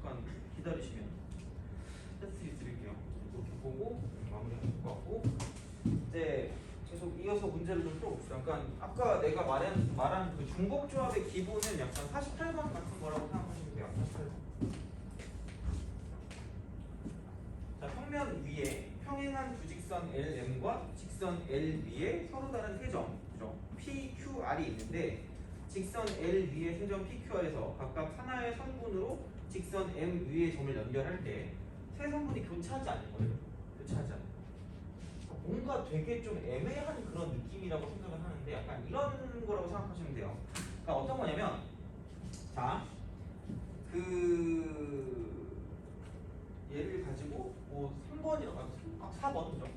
잠깐 기다리시면 테스트 드릴게요. 이렇게 보고 마무리하실 것 같고 이제 계속 이어서 문제를 좀 풀어봅시다. 그러니까 아까 내가 말한 그 중복조합의 기본은 약간 48번 같은 거라고 생각하시면 돼요. 48번. 자, 평면 위에 평행한 두 직선 LM과 직선 L 위에 서로 다른 세점, 그죠? PQR이 있는데 직선 L 위의 세점 PQR에서 각각 하나의 선분으로 직선 M 위의 점을 연결할 때 세 선분이 교차하지 않는 거예요. 교차하지 않는 거예요. 뭔가 되게 좀 애매한 그런 느낌이라고 생각을 하는데 약간 이런 거라고 생각하시면 돼요. 그러니까 어떤 거냐면 자, 얘를 가지고 뭐 3번이라고 4번 그죠?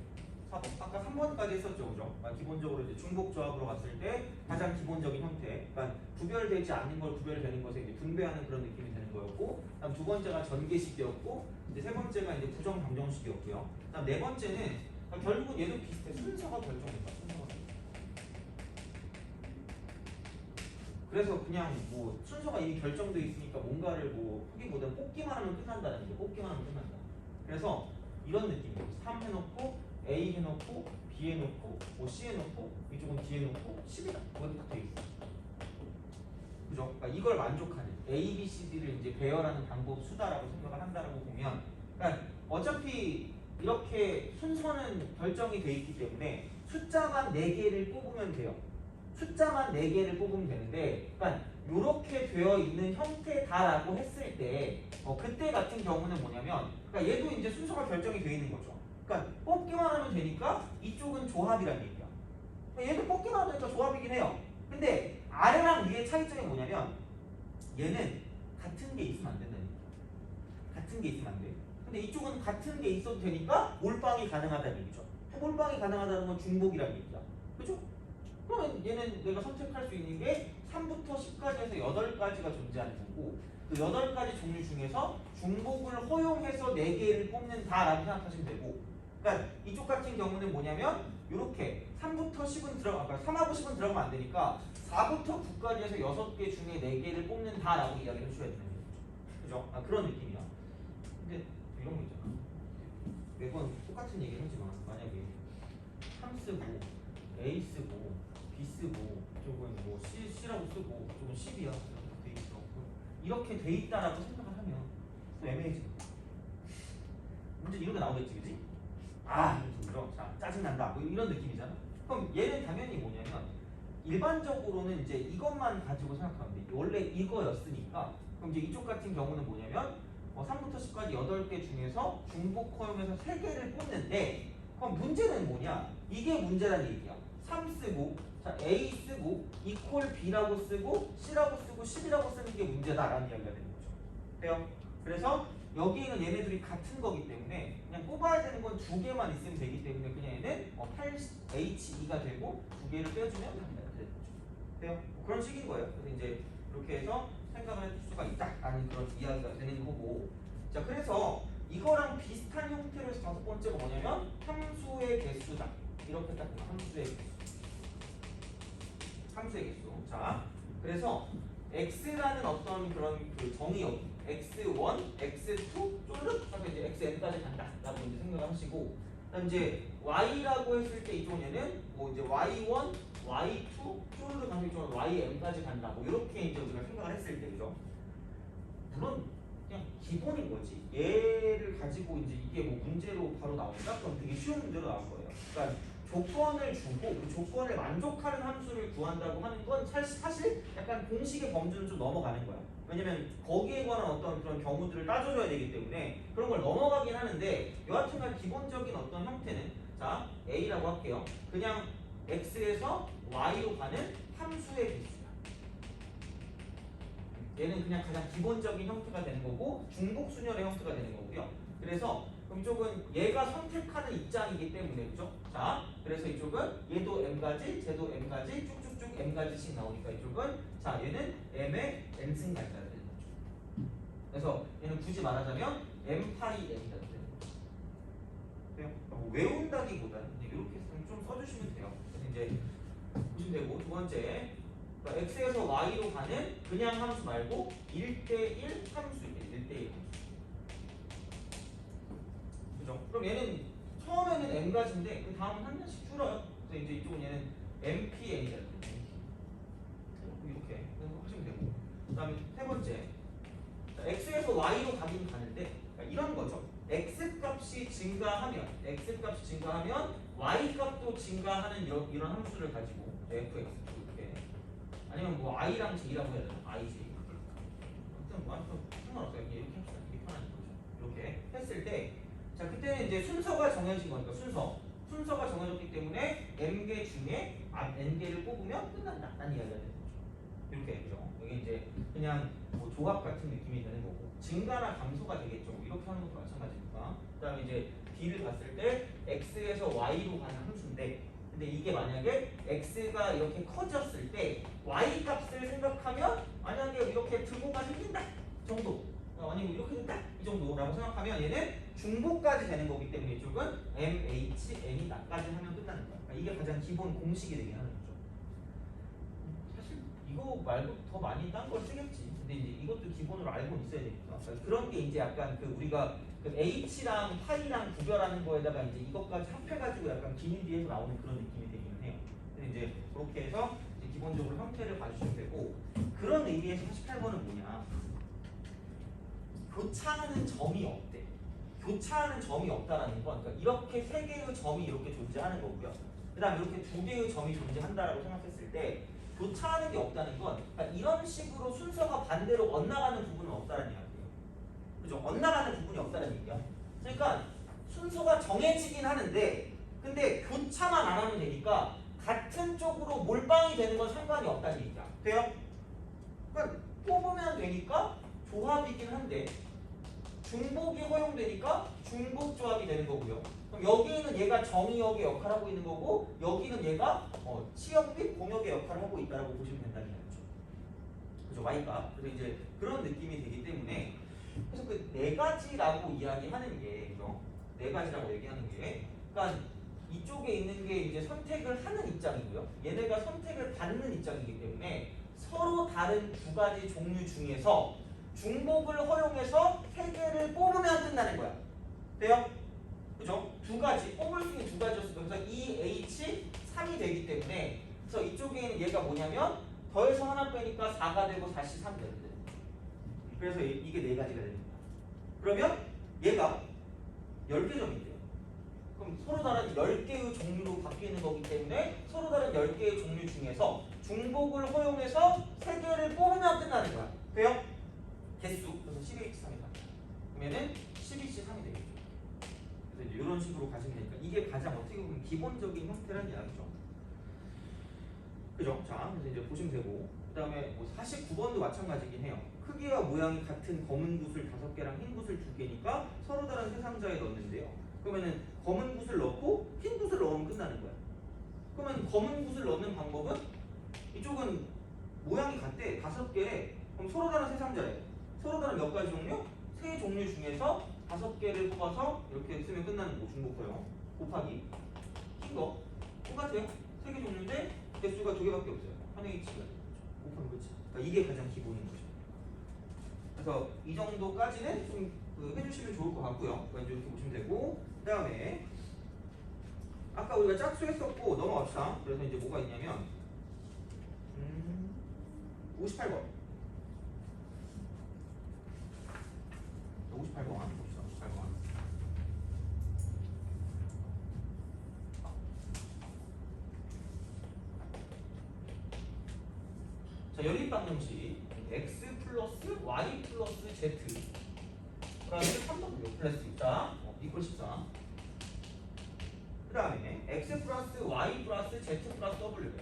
4번. 아까 3번까지 했었죠, 그죠? 기본적으로 이제 중복 조합으로 갔을 때 가장 기본적인 형태, 그러니까 구별되지 않는 걸 구별되는 것에 이제 분배하는 그런 느낌이 되는 거였고, 그다음 두 번째가 전개식이었고, 이제 세 번째가 이제 부정 방정식이었고요. 그다음 네 번째는 결국은 얘도 비슷해. 순서가 결정된다. 순서가. 그래서 그냥 뭐 순서가 이미 결정돼 있으니까 뭔가를 뭐 하기보다는 뽑기만 하면 끝난다는 게 뽑기만 하면 끝난다. 그래서 이런 느낌이에요. 3 해놓고 A 해놓고 B 해놓고 뭐 C 해놓고 이쪽은 D 해놓고 10이다. 그것도 딱 돼 있어. 그죠? 그러니까 이걸 만족하는 A, B, C, D를 이제 배열하는 방법 수다라고 생각을 한다라고 보면, 그러니까 어차피 이렇게 순서는 결정이 돼 있기 때문에 숫자만 4개를 뽑으면 돼요. 숫자만 4개를 뽑으면 되는데, 그러니까 이렇게 되어 있는 형태다라고 했을 때, 그때 같은 경우는 뭐냐면, 그러니까 얘도 이제 순서가 결정이 되어 있는 거죠. 그러니까 뽑기만 하면 되니까 이쪽은 조합이란 얘기야. 그러니까 얘도 뽑기만 하면 되니까 조합이긴 해요. 근데 아래랑 위의 차이점이 뭐냐면, 얘는 같은 게 있으면 안 된다는 얘기야. 같은 게 있으면 안 돼. 근데 이쪽은 같은 게 있어도 되니까 몰빵이 가능하다는 얘기죠. 몰빵이 가능하다는 건 중복이라는 얘기야. 그죠? 그러면 얘는 내가 선택할 수 있는 게 3부터 10까지 해서 8가지가 존재하는 거고, 그 8가지 종류 중에서 중복을 허용해서 4개를 뽑는다라고 생각하시면 되고, 그러니까 이쪽 같은 경우는 뭐냐면 이렇게 3부터 10은 그러니까 3하고 10은 들어가면 안 되니까 4부터 9까지 해서 6개 중에 4개를 뽑는다라고 이야기를 해주셔야 되는 거죠. 그죠? 그런 느낌이야. 근데 이런 거 있잖아. 매번 똑같은 얘기를 하지만 만약에 3 쓰고 A 쓰고 B 쓰고 이쪽은 뭐 C라고 쓰고 이쪽은 10이야 돼 있어. 이렇게 돼 있다라고 생각을 하면 또 애매해지. 문제 이런 거 나오겠지, 그지? 그죠? 자, 짜증난다. 뭐 이런 느낌이잖아. 그럼 얘는 당연히 뭐냐면 일반적으로는 이제 이것만 가지고 생각하면 돼. 원래 이거였으니까. 그럼 이제 이쪽 같은 경우는 뭐냐면 3부터 10까지 8개 중에서 중복 허용해서 3개를 뽑는데, 그럼 문제는 뭐냐? 이게 문제란 얘기야. 3 쓰고, 자, A 쓰고, 이퀄 B라고 쓰고, C라고 쓰고, 10이라고 쓰는 게 문제다라는 이야기가 되는 거죠. 돼요? 그래서 여기는 얘네들이 같은 거기 때문에 그냥 뽑아야 되는 건 2개만 있으면 되기 때문에 그냥 얘는 8HE가 되고 2개를 빼주면 됩니다. 돼요? 그런 식인 거예요. 그래서 이제 이렇게 해서 생각을 해줄 수가 있다라는 그런 이야기가 되는 거고, 자, 그래서 이거랑 비슷한 형태로 해서 5번째가 뭐냐면 함수의 개수다. 이렇게 딱 보면 함수의 개수. 함수의 개수. 자, 그래서 x라는 어떤 그런 그 정의 x1, x2 쫄르 하면 이제 xn까지 간다라고 이제 생각을 하시고, 그다음 이제 y라고 했을 때 이쪽 얘는 뭐 이제 y1, y2 쫄르 가면 이쪽은 ym까지 간다. 뭐 이렇게 이제 우리가 생각을 했을 때, 그죠? 물론 그냥 기본인 거지. 얘를 가지고 이제 이게 뭐 문제로 바로 나온다? 그럼 되게 쉬운 문제로 나올 거예요. 그러니까 조건을 주고 그 조건을 만족하는 함수를 구한다고 하는 건 사실 약간 공식의 범주는 좀 넘어가는 거야. 왜냐면 거기에 관한 어떤 그런 경우들을 따져줘야 되기 때문에 그런 걸 넘어가긴 하는데, 여하튼간 기본적인 어떤 형태는, 자, A라고 할게요. 그냥 X에서 Y로 가는 함수의 개수야. 얘는 그냥 가장 기본적인 형태가 되는 거고 중복순열의 형태가 되는 거고요. 그래서 이쪽은 얘가 선택하는 입장이기 때문에, 그죠? 자, 그래서 이쪽은 얘도 m가지, 쟤도 m가지, 쭉쭉쭉 m가지씩 나오니까 이쪽은, 자, 얘는 m의 n승가지가 되는 거죠. 그래서 얘는 굳이 말하자면 m 파이 n이가 되는 거죠. 그래요? 뭐 외운다기보다는 이렇게 좀 써주시면 돼요. 그래서 이제 보시면 되고, 두 번째 그러니까 x에서 y로 가는 그냥 함수 말고 1대1 함수예요. 1대1 함수. 그죠? 그럼 얘는 처음에는 m가지인데 그 다음은 한 단씩 줄어요. 그래서 이제 이쪽은 얘는 mpn이잖아요. 이렇게 하시면 되고. 그 다음에 세 번째, 자, x에서 y로 가긴 가는데 그러니까 이런 거죠. x 값이 증가하면 y 값도 증가하는 이런 함수를 가지고 fx 이렇게 아니면 뭐 i랑 j라고 해야 되나? ij 아무튼 뭐 상관없어요. 이렇게 합시다. 이게 편한 거죠. 이렇게 했을 때 자 그때는 이제 순서가 정해진 거니까 순서가 정해졌기 때문에 m개 중에 n개를 뽑으면 끝난다. 라는 이야기가 되는 거죠. 이렇게 그죠? 여기 이제 그냥 뭐 조합 같은 느낌이 되는 거고 증가나 감소가 되겠죠. 뭐 이렇게 하는 것도 마찬가지니까. 그다음에 이제 B를 봤을 때 x에서 y로 가는 함수인데 근데 이게 만약에 x가 이렇게 커졌을 때 y 값을 생각하면 만약에 이렇게 등호가 생긴다 정도 아니면 이렇게 된다 이 정도라고 생각하면 얘는 중복까지 되는 거기 때문에 이쪽은 mhn이 나까지 하면 끝나는 거야. 그러니까 이게 가장 기본 공식이 되긴 하는 거죠. 사실 이거 말고 더 많이 딴 걸 쓰겠지. 근데 이제 이것도 기본으로 알고 있어야 되니까. 그러니까 그런 게 이제 약간 그 우리가 그 h랑 파이랑 구별하는 거에다가 이제 이것까지 합해가지고 약간 기니디에서 나오는 그런 느낌이 되기는 해요. 근데 이제 그렇게 해서 이제 기본적으로 형태를 봐주시면 되고 그런 의미에서 48번은 뭐냐? 교차하는 점이 없대. 교차하는 점이 없다라는 건 그러니까 이렇게 세 개의 점이 이렇게 존재하는 거고요. 그다음 이렇게 두 개의 점이 존재한다라고 생각했을 때 교차하는 게 없다는 건 그러니까 이런 식으로 순서가 반대로 엇나가는 부분은 없다는 이야기예요. 그죠? 엇나가는 부분이 없다는 얘기야. 그러니까 순서가 정해지긴 하는데 근데 교차만 안 하면 되니까 같은 쪽으로 몰빵이 되는 건 상관이 없다는 얘기야. 돼요? 그러니까 뽑으면 되니까 조합이긴 한데 중복이 허용되니까 중복 조합이 되는 거고요. 그럼 여기는 얘가 정의역의 역할을 하고 있는 거고 여기는 얘가 치역 및 공역의 역할을 하고 있다라고 보시면 된다는 거죠. 그죠? y가. 그래서 이제 그런 느낌이 되기 때문에 그래서 그 네 가지라고 이야기하는 게 그죠? 네 가지라고 얘기하는 게 그러니까 이쪽에 있는 게 이제 선택을 하는 입장이고요. 얘네가 선택을 받는 입장이기 때문에 서로 다른 두 가지 종류 중에서 중복을 허용해서 세 개를 뽑으면 끝나는 거야. 돼요? 그죠? 두 가지, 뽑을 수 있는 두 가지였어. 그래서 2H, 3이 되기 때문에 그래서 이쪽에 있는 얘가 뭐냐면 더해서 하나 빼니까 4가 되고 다시 3이 되는데 그래서 이게 네 가지가 되는 거야. 그러면 얘가 10개 점인데요. 그럼 서로 다른 10개의 종류로 바뀌는 거기 때문에 서로 다른 10개의 종류 중에서 중복을 허용해서 3개를 뽑으면 끝나는 거야. 돼요? 개수, 그래서 12H3이다. 그러면은 12C3이 되겠죠. 그래서 이제 이런 식으로 가시면 되니까 이게 가장 어떻게 보면 기본적인 형태라는 이야기죠. 그죠? 자, 그래서 이제 보시면 되고 그 다음에 뭐 49번도 마찬가지긴 해요. 크기와 모양이 같은 검은 붓을 5개랑 흰 붓을 2개니까 서로 다른 세 상자에 넣는데요. 그러면은 검은 붓을 넣고 흰 붓을 넣으면 끝나는 거야. 그러면 검은 붓을 넣는 방법은 이쪽은 모양이 같대. 5개에 그럼 서로 다른 세 상자에 서로 다른 몇 가지 종류? 세 종류 중에서 5개를 뽑아서 이렇게 쓰면 끝나는 거 중복해요. 곱하기 흰 거 똑같아요. 3개 종류인데 개수가 2개밖에 없어요. 하나의 H가 곱하면 그렇지. 그러니까 이게 가장 기본인 거죠. 그래서 이 정도까지는 좀 해주시면 좋을 것 같고요. 그러니까 이렇게 보시면 되고 그 다음에 아까 우리가 짝수했었고 넘어갑시다. 그래서 이제 뭐가 있냐면 58번 58번 봅시다. 58번 자 연립방정식 x 플러스 y 플러스 z 그다음에 3번 플러스 자 이퀄 14 그 다음에 x 플러스 y 플러스 z 플러스 w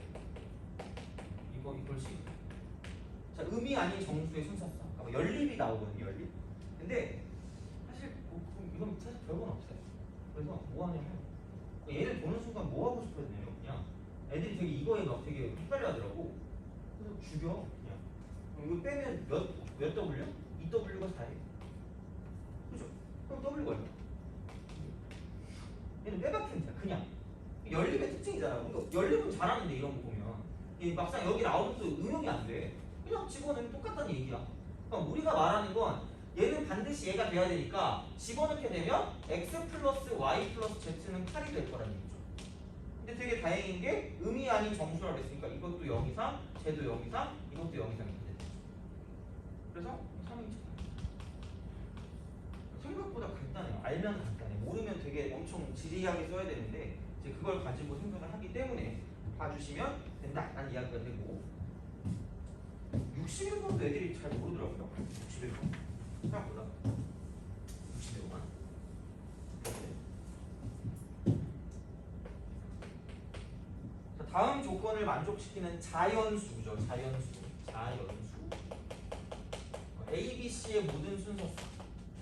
이거 이퀄 10 자 의미 아닌 정수의 순서상 그러니까 연립이 나오거든요. 연립 근데 사실 이건 사실 별건 없어요. 그래서 뭐 하냐면 얘를 보는 순간 뭐 하고 싶어야 되냐면 그냥 애들이 되게 이거에 막 되게 헷갈려 하더라고. 그래서 죽여 그냥 이거 빼면 몇 W? 2W가 4예요. 그죠? 그럼 W가 얼마? 얘는 빼박힌다 그냥 연립의 특징이잖아. 그러니까 연립은 잘하는데 이런 거 보면 막상 여기 나오는 또 응용 집어넣으면 똑같다는 얘기야. 그럼 우리가 말하는 건 얘는 반드시 얘가 돼야 되니까 집어넣게 되면 x 플러스 y 플러스 z는 8이 될 거라는 얘기죠. 근데 되게 다행인 게 음이 아닌 정수라고 했으니까 이것도 0 이상, 쟤도 0 이상, 이것도 0 이상 이렇게 되죠. 그래서 3이 생각보다 간단해요. 알면 간단해. 모르면 되게 엄청 지리하게 써야 되는데 이제 그걸 가지고 생각을 하기 때문에 봐주시면 된다 라는 이야기가 되고 61번도 애들이 잘 모르더라고요. 61번 생각보다 61번 다음 조건을 만족시키는 자연수죠. 자연수 A, B, C의 모든 순서수.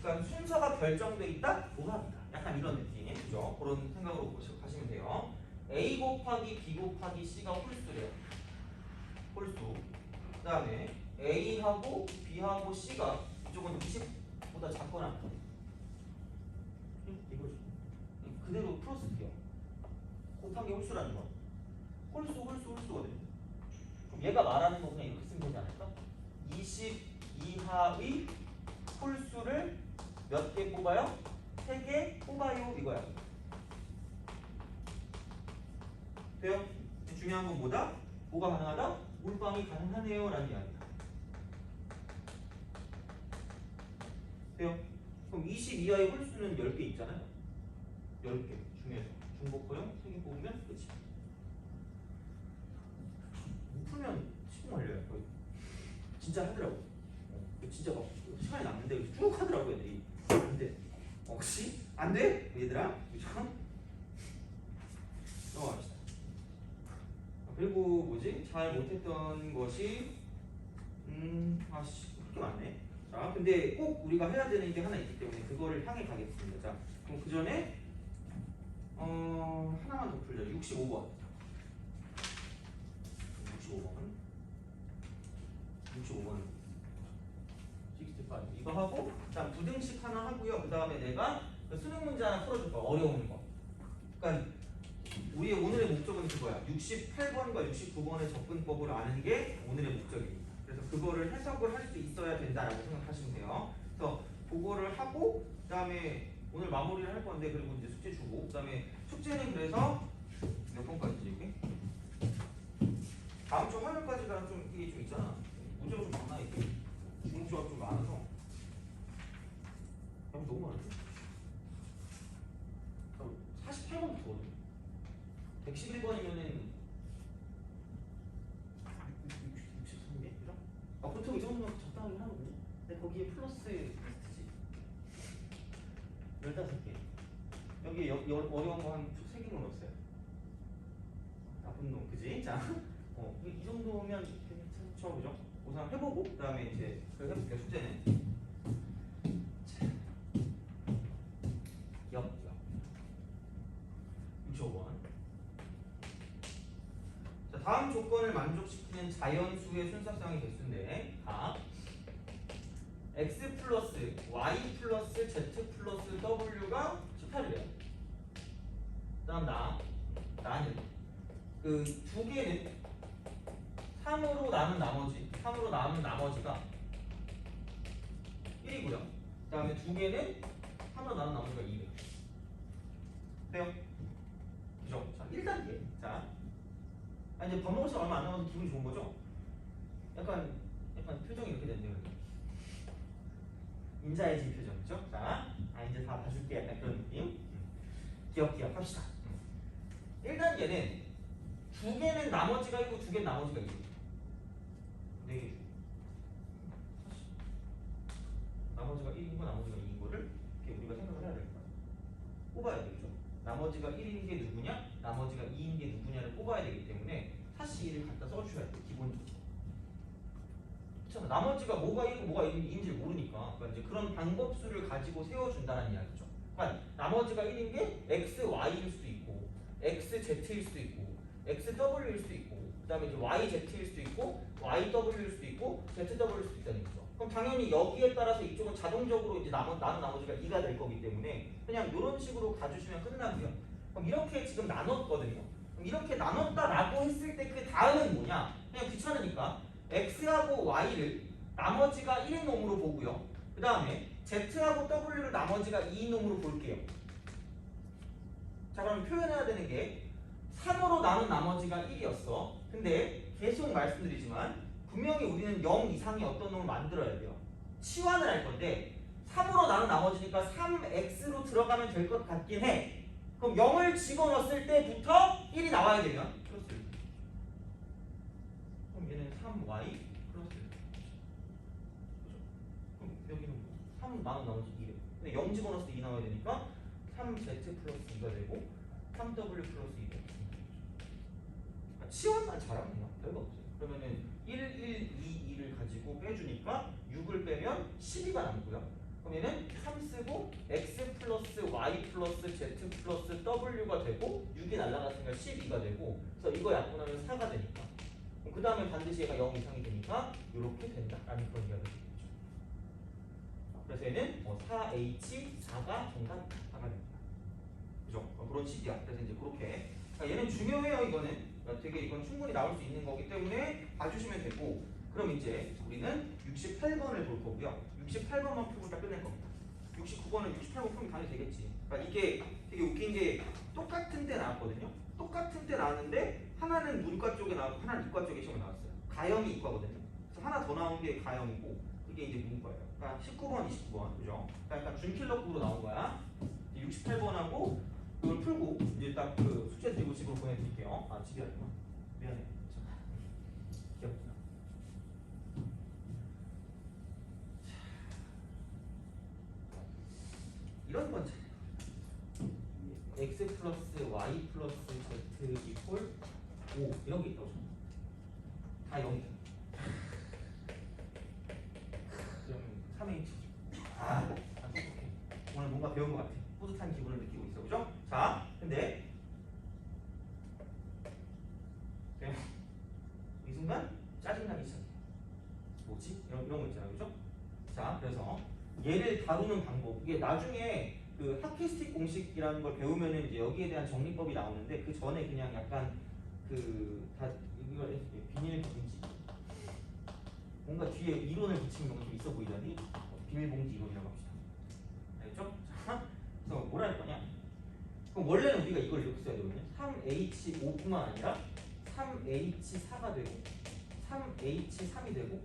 그러니까 순서가 결정돼 있다? 조합이다. 약간 이런 느낌. 그죠? 그런 생각으로 가시면 돼요. A 곱하기 B 곱하기 C가 홀수래요. 홀수. 그 다음에 A하고 B하고 C가 이쪽은 20보다 작거나 이거죠. 그대로 풀어쓸게요. 곱하기 홀수라는 거. 홀수거든요. 그럼 얘가 말하는 거 그냥 이렇게 쓰면 되지 않을까? 20 이하의 홀수를 몇 개 뽑아요? 3개 뽑아요 이거야. 돼요? 중요한 건 뭐다? 뭐가 가능하다? 몰빵이 가능하네요 라는 이야기다. 돼요? 그럼 20 이하의 홀수는 10개 있잖아요. 10개 중에서 중복호형 3개 뽑으면 끝이야. 못 풀면 시공 걸려요. 진짜 하더라고. 진짜 막 시간이 남는데 쭉 하더라고 애들이. 안돼. 혹시 안돼? 얘들아. 넘어갑시다. 그리고 뭐지? 잘 못했던 것이 그렇게 많네. 자, 근데 꼭 우리가 해야 되는 게 하나 있기 때문에 그거를 향해 가겠습니다. 자, 그럼 그 전에 하나만 더 풀자. 65번. 65번. 이거 하고, 자 부등식 하나 하고요. 그 다음에 내가 수능 문제 하나 풀어줄 거야. 어려운 거. 그러니까 우리의 오늘의 목적은 그거야. 68번과 69번의 접근법을 아는 게 오늘의 목적입니다. 그래서 그거를 해석을 할 수 있어야 된다라고 생각하시면 돼요. 그래서 그거를 하고, 그 다음에 오늘 마무리를 할 건데, 그리고 이제 숙제 주고, 그 다음에 숙제는 그래서 몇 번까지지 이게? 다음 주 화요일까지가 좀 이게 좀 있잖아. 문제가 좀 많아 이게. 중국주가 좀 많아서. 너무 많은데? 48번부터거든요. 111번이면은 63개? 그죠? 보통 이 정도면 적당하긴 하거든요. 근데 거기에 플러스 테스트지. 15개. 여기 어려운 거 한 3개 넣었어요. 나쁜 놈, 그지? 자, 이 정도면 괜찮죠, 그죠? 우선 해보고, 그 다음에 이제 그걸 해볼게요, 숙제는. 역 65번. 자, 다음 조건을 만족시키는 자연수의 순서쌍의 개수인데, x 플러스 y 플러스 z 플러스 w가 18이래요. 그 다음 나는 그 두 개는 3으로 남은 나머지가 1이고요. 그 다음에 두 개는 3으로 남은 나머지가 2래요. 돼요? 그죠? 자, 1단계. 자, 이제 밥 먹을 시간 얼마 안 남아서 기분이 좋은 거죠? 약간 표정이 이렇게 된대요. 인자해진 표정, 그죠? 자, 이제 다 봐줄게. 약간 그런 느낌. 기억합시다. 1단계는 두 개는 나머지가 있고 두 개는 나머지가 있고. 네. 나머지가 1인 거 나머지가 2인 거를 이렇게 우리가 생각을 해야 될 거야. 뽑아야 되겠죠. 나머지가 1인 게 누구냐, 나머지가 2인 게 누구냐를 뽑아야 되기 때문에 사시 1을 갖다 써주셔야 돼, 기본적으로. 그렇잖아. 나머지가 뭐가 1이고 뭐가 2인지 모르니까. 그러니까 이제 그런 방법수를 가지고 세워준다는 이야기죠. 그러니까 나머지가 1인 게 x, y일 수도 있고, x, z일 수도 있고, x, w일 수도 있고, 그 다음에 이제 y, z일 수도 있고, y, w일 수도 있고, z, w일 수도 있다는 거죠. 그럼 당연히 여기에 따라서 이쪽은 자동적으로 이제 나는 나머지가 2가 될 거기 때문에 그냥 이런 식으로 가주시면 끝나고요. 그럼 이렇게 지금 나눴거든요. 그럼 이렇게 나눴다라고 했을 때 그 다음은 뭐냐? 그냥 귀찮으니까 x하고 y를 나머지가 1인 놈으로 보고요. 그 다음에 z하고 w를 나머지가 2인 놈으로 볼게요. 자, 그럼 표현해야 되는 게 3으로 나눈 나머지가 1이었어. 근데 계속 말씀드리지만 분명히 우리는 0 이상의 어떤 놈을 만들어야 돼요. 치환을 할 건데 3으로 나눈 나머지니까 3x로 들어가면 될 것 같긴 해. 그럼 0을 집어넣었을 때부터 1이 나와야 되면 플러스 1. 그럼 얘는 3y 플러스 1. 그죠? 그럼 여기는 뭐 3 나눈 나머지 2래. 근데 0 집어넣었을 때 2 나와야 되니까 3z 플러스 2가 되고 3w 플러스 2가 되고. 치환만 잘하면 돼요. 별거 없어요. 그러면은 1, 1, 2, 2를 가지고 빼주니까 6을 빼면 12가 남고요. 그럼 얘는 3 쓰고 x 플러스 y 플러스 z 플러스 w가 되고 6이 날라갔으니까 12가 되고, 그래서 이거 약분하면 4가 되니까, 그 다음에 반드시 얘가 0 이상이 되니까 이렇게 된다라는 그런 이야기를 드리죠. 그래서 얘는 4h4가 정답 4가 됩니다. 그죠? 그런 식이야. 그래서 이제 그렇게 얘는 중요해요. 이거는 되게 이건 충분히 나올 수 있는 거기 때문에 봐주시면 되고, 그럼 이제 우리는 68번을 볼 거고요. 68번만 풀고 다 끝낼 겁니다. 69번은 68번 풀면 당연히 되겠지. 그러니까 이게 되게 웃긴 게 똑같은 때 나왔거든요. 똑같은 때 나왔는데 하나는 문과 쪽에 나왔고 하나는 이과 쪽에 시험에 나왔어요. 가형이 이과거든요. 그래서 하나 더 나온 게 가형이고 이게 이제 문과예요. 그러니까 19번, 29번, 그죠? 그러니까 준킬러급으로 나온 거야. 68번하고 그걸 풀고 이제 딱 그 숙제 드리고 집으로 보내드릴게요. 아, 집이라구나. 미안해. 기억나. 이런 건 x 플러스 y 플러스 z 이퀄 5 이런 게 있다고. 다 0이다. 그러면 3h. 안 똑똑해. 오늘 뭔가 배운 것 같아. 뿌듯한 기분을 느끼고 있어. 그죠? 자, 근데 이 순간 짜증나기 시작해. 뭐지? 이런 거 있잖아요. 그죠? 자, 그래서 얘를 다루는 방법. 이게 나중에 그 핫키스틱 공식이라는 걸 배우면은 이제 여기에 대한 정리법이 나오는데, 그 전에 그냥 약간 그 다 이거 비닐봉지 뭔가 뒤에 이론을 붙이는 건 좀 있어 보이더니 비닐봉지 이론이라고 합시다. 알겠죠? 자, 그래서 뭐라 할 거냐? 그럼 원래는 우리가 이걸 이렇게 써야 되거든요. 3H5뿐만 아니라 3H4가 되고 3H3이 되고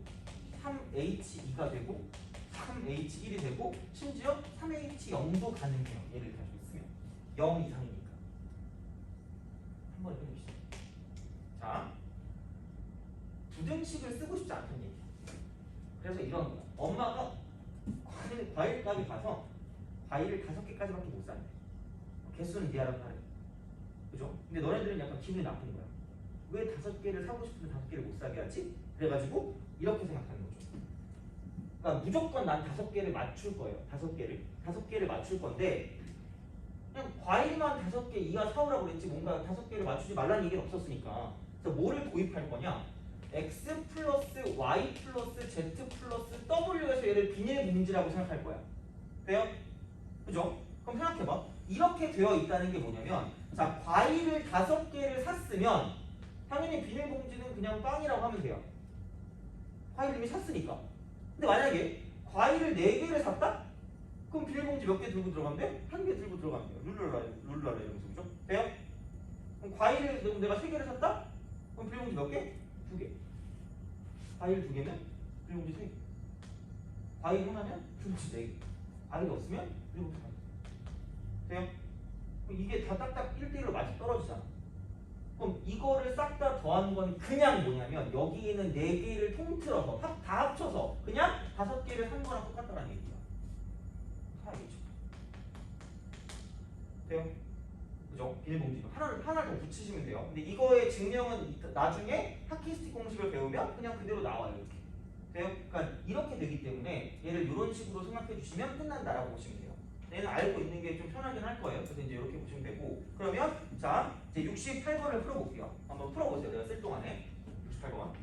3H2가 되고 3H1이 되고 심지어 3H0도 가능해요. 얘를 가지고 있으면 0 이상이니까. 한번 해봅시다. 자, 부등식을 쓰고 싶지 않다는 얘기야. 그래서 이런 거야. 엄마가 과일 가게 가서 과일을 5개까지밖에 못 산대. 개수는 네 알아서 하래. 그죠? 근데 너네들은 약간 기분이 나쁜 거야. 왜 5개를 사고 싶은데 5개를 못 사게 하지? 그래가지고 이렇게 생각하는 거죠. 그러니까 무조건 난 5개를 맞출 거예요. 5개를 맞출 건데, 그냥 과일만 5개 이하 사오라고 그랬지 뭔가 5개를 맞추지 말라는 얘기는 없었으니까. 그래서 뭐를 도입할 거냐? x 플러스 y 플러스 z 플러스 w에서 얘를 비닐봉지라고 생각할 거야. 돼요? 그죠? 그럼 생각해봐. 이렇게 되어 있다는 게 뭐냐면, 자, 과일을 5개를 샀으면 당연히 비닐봉지는 그냥 빵이라고 하면 돼요. 과일 이미 샀으니까. 근데 만약에 과일을 4개를 샀다? 그럼 비닐봉지 몇 개 들고 들어가면 돼? 1개 들고 들어가면 돼요. 룰루랄라 이러면서. 그죠? 돼요? 그럼 과일을 내가 3개를 샀다? 그럼 비닐봉지 몇 개? 2개. 과일 2개면 비닐봉지 3개. 과일 하나면 비닐봉지 4개. 과일이 없으면 비닐봉지 4개. 돼요? 이게 다 딱딱 1대1로 맞아 떨어지잖아. 그럼 이거를 싹 다 더한 건 그냥 뭐냐면 여기 있는 4개를 통틀어서 다 합쳐서 그냥 5개를 산 거랑 똑같다는 얘기야. 다 알겠죠? 돼요? 그죠? 비닐봉지 하나를 더 붙이시면 돼요. 근데 이거의 증명은 나중에 핫키스틱 공식을 배우면 그냥 그대로 나와요. 이렇게. 돼요? 그러니까 이렇게 되기 때문에 얘를 이런 식으로 생각해 주시면 끝난다라고 보시면 돼요. 얘는 알고 있는 게 좀 편하긴 할 거예요. 그래서 이제 이렇게 보시면 되고, 그러면 자 이제 68번을 풀어볼게요. 한번 풀어보세요. 내가 쓸 동안에 68번.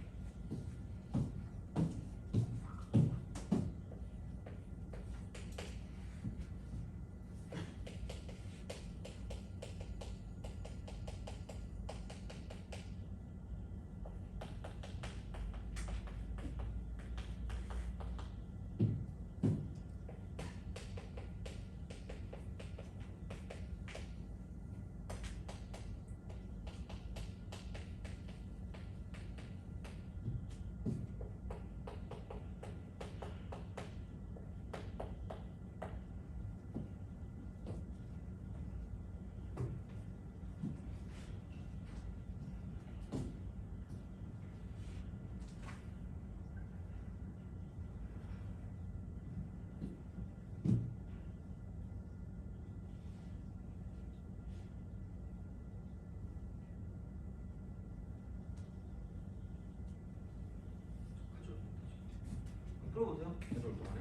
풀어보세요. 계속 동안에.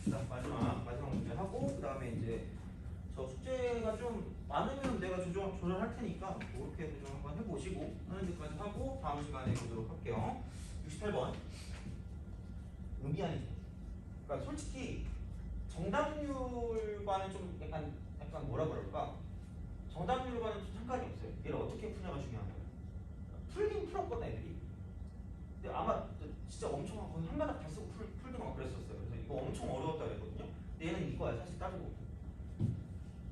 자, 마지막 문제 하고 그 다음에 이제 저 숙제가 좀 많으면 내가 조절할 테니까 그렇게 좀 한번 해보시고 하는 데까지 하고 다음 시간에 보도록 할게요. 68번 의미아니죠. 그러니까 솔직히 정답률과는 좀 약간 뭐라 그럴까? 정답률과는 좀 상관이 없어요. 얘를 어떻게 푸냐가 중요한 거예요. 풀긴 풀었거든 애들이. 근데 아마 진짜 엄청 거의 한 바닥 다 쓰고 풀더만 그랬었어요. 그래서 이거 엄청 어려웠다 그랬거든요. 근데 얘는 이거야 사실 따지고.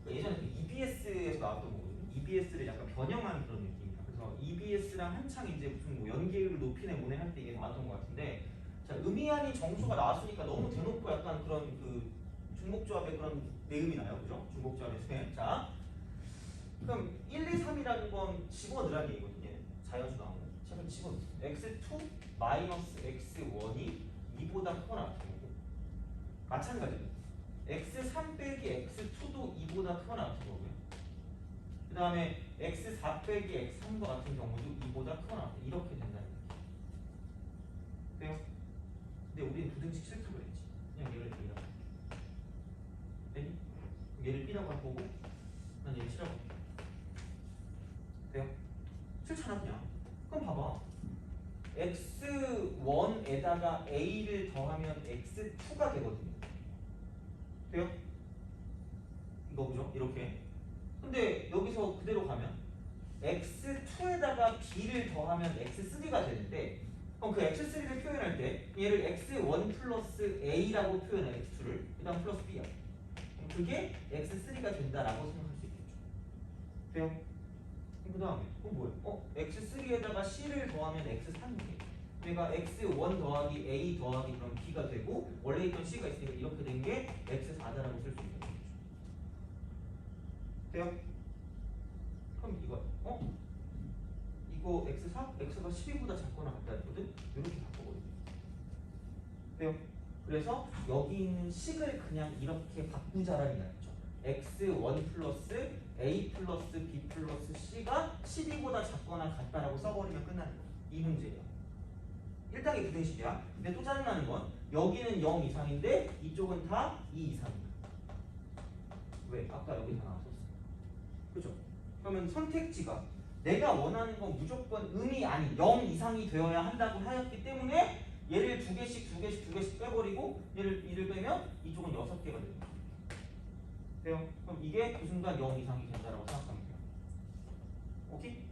그러니까 예전에 그 EBS에서 나왔던 거거든요. EBS를 약간 변형한 그런 느낌이야. 그래서 EBS랑 한창 이제 무슨 뭐 연계율 높이네 뭐네 할 때 이게 나왔던 것 같은데, 자 의미 아닌 정수가 나왔으니까 너무 대놓고 약간 그런 그 중복조합의 그런 내음이 나요, 그죠? 중복조합의 셈. 자, 그럼 1, 2, 3이라는 건 집어넣으라는 얘기거든요. 자연수 나오는. 자, 그럼 집어넣으세요. x2 마이너스 x1이 2보다 크거나 같은 거고, 마찬가지로 x3 빼기 x2도 2보다 크거나 같은 거고요. 그 다음에 x4 빼기 x3과 같은 경우도 2보다 크거나 같은, 이렇게 된다는 거죠. 돼요? 근데 우리는 부등식 싫다고 그랬지. 그냥 얘를 B라고. 네? 얘를 B라고 할 거고 난 얘를 C라고 할게. 돼요? 싫잖아 그냥. 그럼 봐봐. x1에다가 a를 더하면 x2가 되거든요. 돼요? 이거 그죠? 이렇게. 근데 여기서 그대로 가면 x2에다가 b를 더하면 x3가 되는데, 그럼 그 x3를 표현할 때 얘를 x1 플러스 a라고 표현해, x2를. 그 다음 플러스 b야. 그럼 그게 x3가 된다라고 생각할 수 있겠죠. 돼요? 그 다음에 뭐예요? x3에다가 c를 더하면 x3이네. 그러니까 x1 더하기 a 더하기 그럼 b가 되고, 원래 있던 c가 있으니까 이렇게 된 게 x4다라고 쓸 수 있는 거죠. 돼요? 그럼 이거 이거 x4? x가 12보다 작거나 같다 했거든? 이렇게 바꿔버리면 돼요. 그래서 여기 있는 식을 그냥 이렇게 바꾸자라는 이야기죠. x1 플러스 a 플러스 b 플러스 c가 12보다 작거나 같다라고 써버리면 끝나는 거야. 이 문제예요. 1당이 부등식이야. 근데 또 짜증나는 건 여기는 0 이상인데 이쪽은 다 2 이상이야. 왜? 아까 여기 다 나왔었어. 그죠? 그러면 선택지가 내가 원하는 건 무조건 음이 아닌 0 이상이 되어야 한다고 하였기 때문에 얘를 두 개씩 빼버리고 이를 빼면 이쪽은 6개가 됩니다. 돼요? 그럼 이게 그 순간 0 이상이 된다라고 생각하면 돼요. 오케이?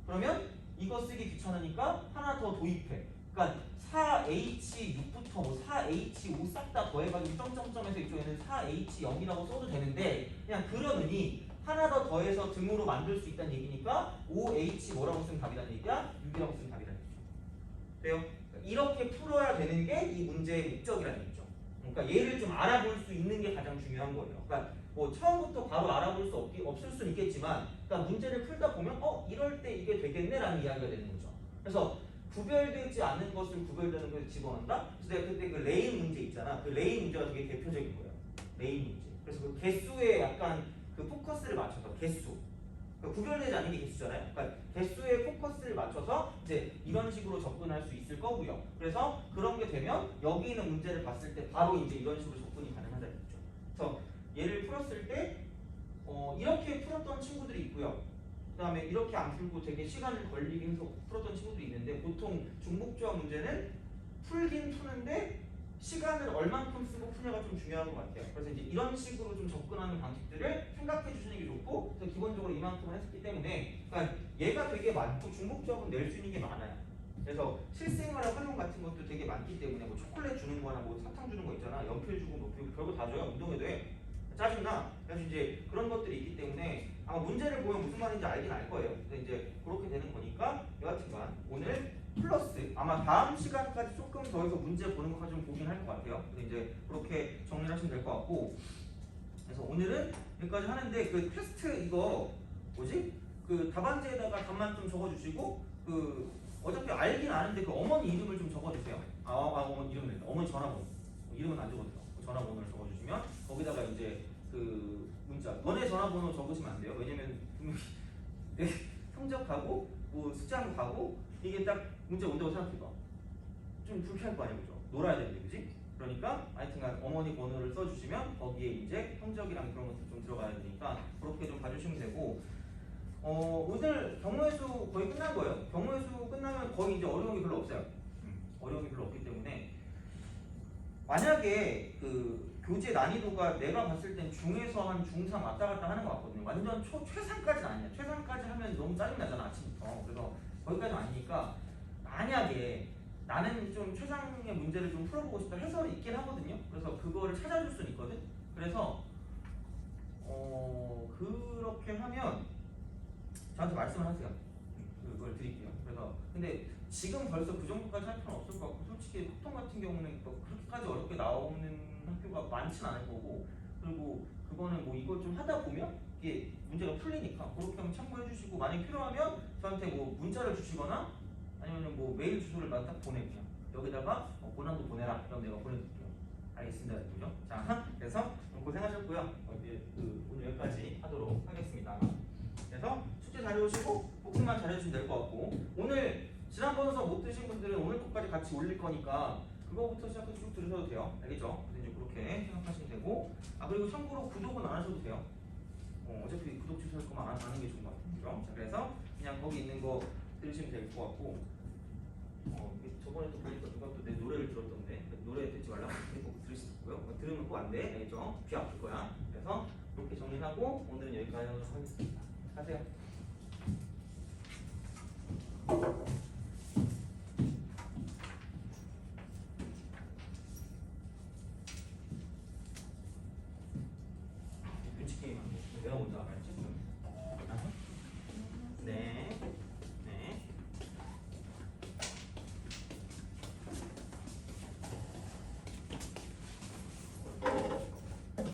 그러면 이거 쓰기 귀찮으니까 하나 더 도입해. 그러니까 4H6부터 뭐 4H5 싹 다 더해가지고 점점점에서 이쪽에는 4H0이라고 써도 되는데 그냥 그러느니 하나 더 더해서 등으로 만들 수 있다는 얘기니까 5H 뭐라고 쓰면 답이라는 얘기야? 6이라고 쓰면 답이라는 얘기죠. 돼요? 이렇게 풀어야 되는 게 이 문제의 목적이라는 얘기죠. 그러니까 얘를 좀 알아볼 수 있는 게 가장 중요한 거예요. 그러니까 뭐 처음부터 바로 알아볼 수 없을 수는 있겠지만 그러니까 문제를 풀다 보면 이럴 때 이게 되겠네라는 이야기가 되는 거죠. 그래서 구별되지 않는 것을 구별되는 것을 집어넣는다? 그래서 내가 그때 그 레인 문제 있잖아. 그 레인 문제가 되게 대표적인 거예요. 레인 문제. 그래서 그 개수에 약간 그 포커스를 맞춰서 개수. 그러니까 구별되지 않는 게 개수잖아요. 그러니까 개수에 포커스를 맞춰서 이제 이런 식으로 접근할 수 있을 거고요. 그래서 그런 게 되면 여기 있는 문제를 봤을 때 바로 이제 이런 식으로 접근이 가능하다는 거죠. 그래서 얘를 풀었을 때 이렇게 풀었던 친구들이 있고요. 그 다음에 이렇게 안 풀고 되게 시간을 걸리게 해서 풀었던 친구들이 있는데 보통 중복조합 문제는 풀긴 푸는데 시간을 얼만큼 쓰고 푸냐가 좀 중요한 것 같아요. 그래서 이제 이런 식으로 좀 접근하는 방식들을 생각해 주시는 게 좋고 그래서 기본적으로 이만큼을 했기 때문에 그러니까 얘가 되게 많고 중복조합은 낼 수 있는 게 많아요. 그래서 실생활의 활용 같은 것도 되게 많기 때문에 뭐 초콜릿 주는 거나 뭐 사탕 주는 거 있잖아. 연필 주고 뭐 별거 다 줘요. 운동회도 해. 짜증나. 그래서 이제 그런 것들이 있기 때문에 아마 문제를 보면 무슨 말인지 알긴 알 거예요. 그래서 이제 그렇게 되는 거니까 여하튼간 오늘 플러스 아마 다음 시간까지 조금 더 해서 문제 보는 것까지 좀 보긴 할 것 같아요. 그래서 이제 그렇게 정리를 하시면 될 것 같고 그래서 오늘은 여기까지 하는데 그 퀘스트 이거 뭐지? 그 답안지에다가 답만 좀 적어주시고 그 어차피 알긴 아는데 그 어머니 이름을 좀 적어주세요. 어머니 이름을 어머니 전화번호 이름은 안 적어도 돼요. 전화번호를 적어주시면 거기다가 이제 그 문자 너네 전화번호 적으시면 안 돼요. 왜냐면 분명히 내 성적하고 뭐 숫자하고 이게 딱 문자 온다고 생각해봐. 좀 불쾌할 거 아니야, 그죠? 놀아야 되는데, 그지? 그러니까 하여튼간 어머니 번호를 써주시면 거기에 이제 성적이랑 그런 것도 좀 들어가야 되니까 그렇게 좀 봐주시면 되고 오늘 경우의 수 거의 끝난 거예요. 경우의 수 끝나면 거의 이제 어려운 게 별로 없어요. 어려운 게 별로 없기 때문에 만약에 그 교재 난이도가 내가 봤을 땐 중에서 한 중3 왔다 갔다 하는 것 같거든요. 완전 최상까지는 아니야. 최상까지 하면 너무 짜증나잖아 아침부터. 그래서 거기까지는 아니니까 만약에 나는 좀 최상의 문제를 좀 풀어보고 싶다 해설이 있긴 하거든요. 그래서 그거를 찾아줄 수는 있거든. 그래서 그렇게 하면 저한테 말씀을 하세요. 그걸 드릴게요. 그래서 근데 지금 벌써 그 정도까지 할 필요는 없을 것 같고 솔직히 확통 같은 경우는 뭐 그렇게까지 어렵게 나오는 학교가 많지는 않을 거고 그리고 그거는 뭐 이걸 좀 하다 보면 이게 문제가 풀리니까 그렇게 한번 참고해 주시고 만약 필요하면 저한테 뭐 문자를 주시거나 아니면 뭐 메일 주소를 딱 보내고요. 여기다가 고난도 보내라. 그럼 내가 보내드릴게요. 알겠습니다. 그죠? 자, 그래서 고생하셨고요. 오늘 여기까지 하도록 하겠습니다. 그래서 숙제 잘 해오시고 복습만 잘 해주시면 될 것 같고 오늘 지난번에서 못 드신 분들은 오늘 것까지 같이 올릴 거니까 그거부터 시작해서 쭉 들으셔도 돼요. 알겠죠? 그래서 이제 그렇게 생각하시면 되고 그리고 참고로 구독은 안 하셔도 돼요. 어차피 구독 취소할 거면 안 하는 게 좋은 것 같아요. 자, 그래서 그냥 거기 있는 거 들으시면 될 것 같고 저번에 또 보니까 누가 또 내 노래를 들었던데 노래 듣지 말라고 꼭 들을 수 있고요. 들으면 꼭 안 돼. 알겠죠? 귀 아플 거야. 그래서 이렇게 정리하고 오늘은 여기까지 하도록 하겠습니다.